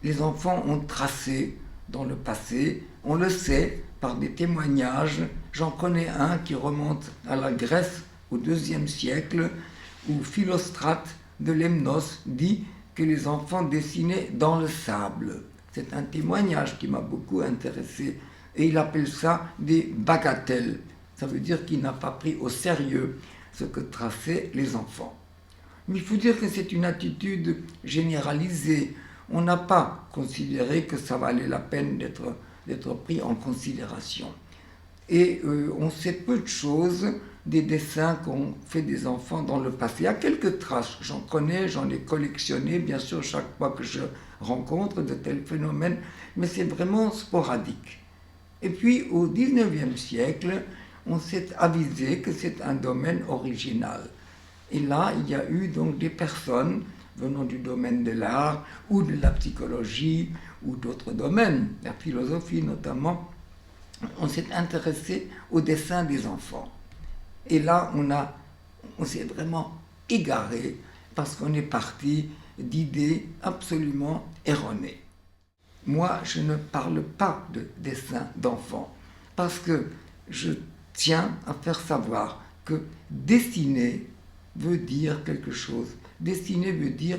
les enfants ont tracé dans le passé, on le sait par des témoignages. J'en connais un qui remonte à la Grèce au IIe siècle, où Philostrate de Lemnos dit que les enfants dessinaient dans le sable. C'est un témoignage qui m'a beaucoup intéressé, et il appelle ça des bagatelles. Ça veut dire qu'il n'a pas pris au sérieux ce que traçaient les enfants. Mais il faut dire que c'est une attitude généralisée. On n'a pas considéré que ça valait la peine d'être pris en considération. Et on sait peu de choses des dessins qu'ont fait des enfants dans le passé. Il y a quelques traces, j'en connais, j'en ai collectionné, bien sûr, chaque fois que je rencontre de tels phénomènes, mais c'est vraiment sporadique. Et puis, au XIXe siècle, on s'est avisé que c'est un domaine original. Et là, il y a eu donc des personnes venant du domaine de l'art ou de la psychologie ou d'autres domaines, la philosophie notamment. On s'est intéressé au dessin des enfants. Et là, on s'est vraiment égaré parce qu'on est parti d'idées absolument erronées. Moi, je ne parle pas de dessin d'enfants parce que je tiens à faire savoir que dessiner veut dire quelque chose. Dessiner veut dire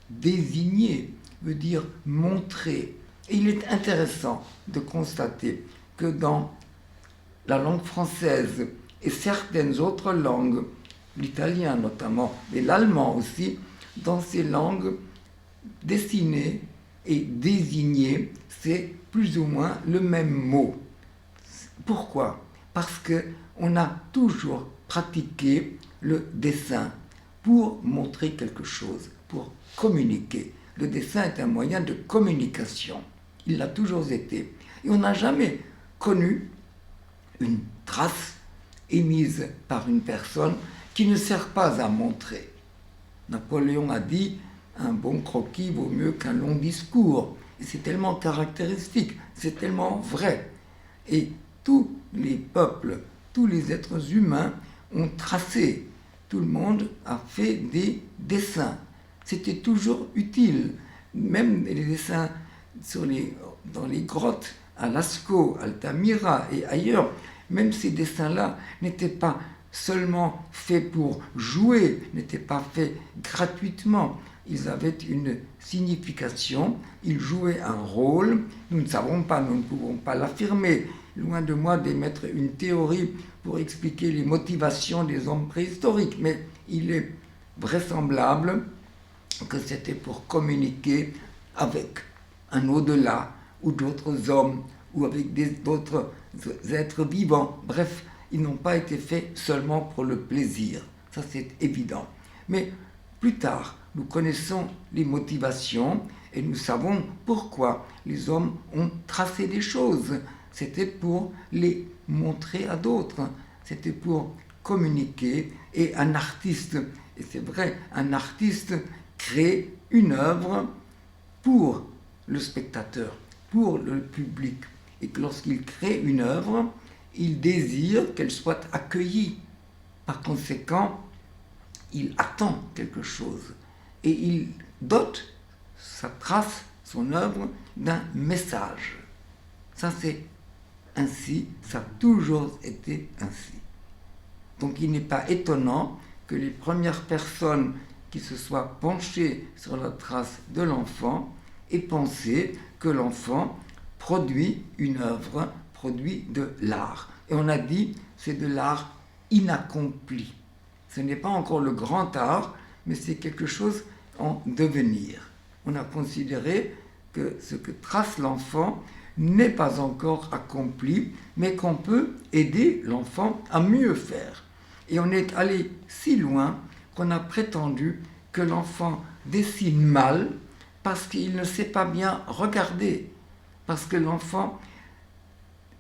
désigner, veut dire montrer. Et il est intéressant de constater que dans la langue française et certaines autres langues, l'italien notamment, et l'allemand aussi, dans ces langues, dessiner et désigner, c'est plus ou moins le même mot. Pourquoi ? Parce qu'on a toujours pratiqué le dessin pour montrer quelque chose, pour communiquer. Le dessin est un moyen de communication. Il l'a toujours été. Et on n'a jamais connu une trace émise par une personne qui ne sert pas à montrer. Napoléon a dit « un bon croquis vaut mieux qu'un long discours ». Et c'est tellement caractéristique, c'est tellement vrai. Et tous les peuples, tous les êtres humains ont tracé. Tout le monde a fait des dessins. C'était toujours utile. Même les dessins dans les grottes, à Lascaux, Altamira et ailleurs, même ces dessins-là n'étaient pas seulement faits pour jouer, n'étaient pas faits gratuitement. Ils avaient une signification, ils jouaient un rôle. Nous ne savons pas, nous ne pouvons pas l'affirmer. Loin de moi d'émettre une théorie pour expliquer les motivations des hommes préhistoriques, mais il est vraisemblable que c'était pour communiquer avec un au-delà, ou d'autres hommes, ou avec d'autres êtres vivants. Bref, ils n'ont pas été faits seulement pour le plaisir, ça c'est évident. Mais plus tard, nous connaissons les motivations et nous savons pourquoi les hommes ont tracé des choses. C'était pour les montrer à d'autres, c'était pour communiquer. Et un artiste, et c'est vrai, un artiste crée une œuvre pour le spectateur, pour le public. Et que lorsqu'il crée une œuvre, il désire qu'elle soit accueillie. Par conséquent, il attend quelque chose. Et il dote sa trace, son œuvre, d'un message. Ça, c'est ainsi, ça a toujours été ainsi. Donc il n'est pas étonnant que les premières personnes qui se soient penchées sur la trace de l'enfant aient pensé que l'enfant produit une œuvre, produit de l'art. Et on a dit, c'est de l'art inaccompli. Ce n'est pas encore le grand art, mais c'est quelque chose en devenir. On a considéré que ce que trace l'enfant n'est pas encore accompli, mais qu'on peut aider l'enfant à mieux faire. Et on est allé si loin qu'on a prétendu que l'enfant dessine mal parce qu'il ne sait pas bien regarder, parce que l'enfant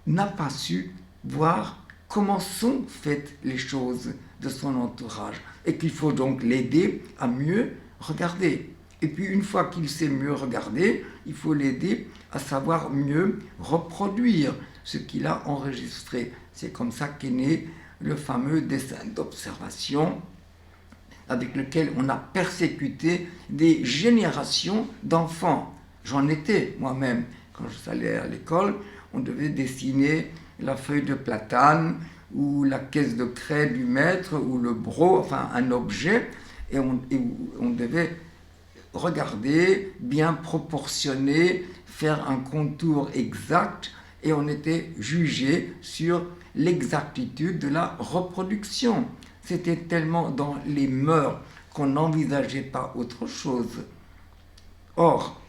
n'a pas su voir comment sont faites les choses de son entourage, et qu'il faut donc l'aider à mieux regarder. Et puis une fois qu'il sait mieux regarder, il faut l'aider à savoir mieux reproduire ce qu'il a enregistré. C'est comme ça qu'est né le fameux dessin d'observation avec lequel on a persécuté des générations d'enfants. J'en étais moi-même. Quand je allais à l'école, on devait dessiner la feuille de platane ou la caisse de craie du maître ou le broc, enfin un objet, et on devait regarder, bien proportionner, faire un contour exact, et on était jugé sur l'exactitude de la reproduction. C'était tellement dans les mœurs qu'on n'envisageait pas autre chose. Or,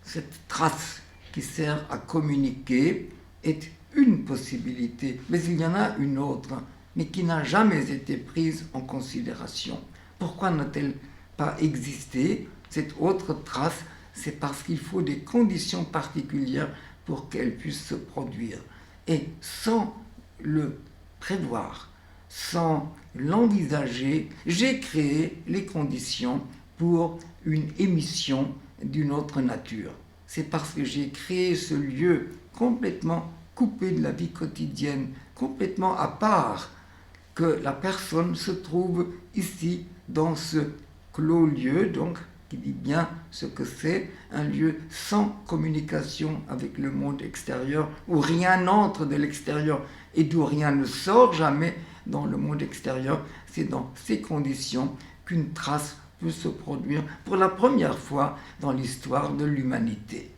cette trace qui sert à communiquer est une possibilité, mais il y en a une autre, mais qui n'a jamais été prise en considération. Pourquoi n'a-t-elle pas existé, cette autre trace? C'est parce qu'il faut des conditions particulières pour qu'elle puisse se produire. Et sans le prévoir, sans l'envisager, j'ai créé les conditions pour une émission d'une autre nature. C'est parce que j'ai créé ce lieu complètement coupé de la vie quotidienne, complètement à part, que la personne se trouve ici, dans ce clos lieu, donc, qui dit bien ce que c'est, un lieu sans communication avec le monde extérieur, où rien n'entre de l'extérieur et d'où rien ne sort jamais dans le monde extérieur. C'est dans ces conditions qu'une trace peut se produire pour la première fois dans l'histoire de l'humanité.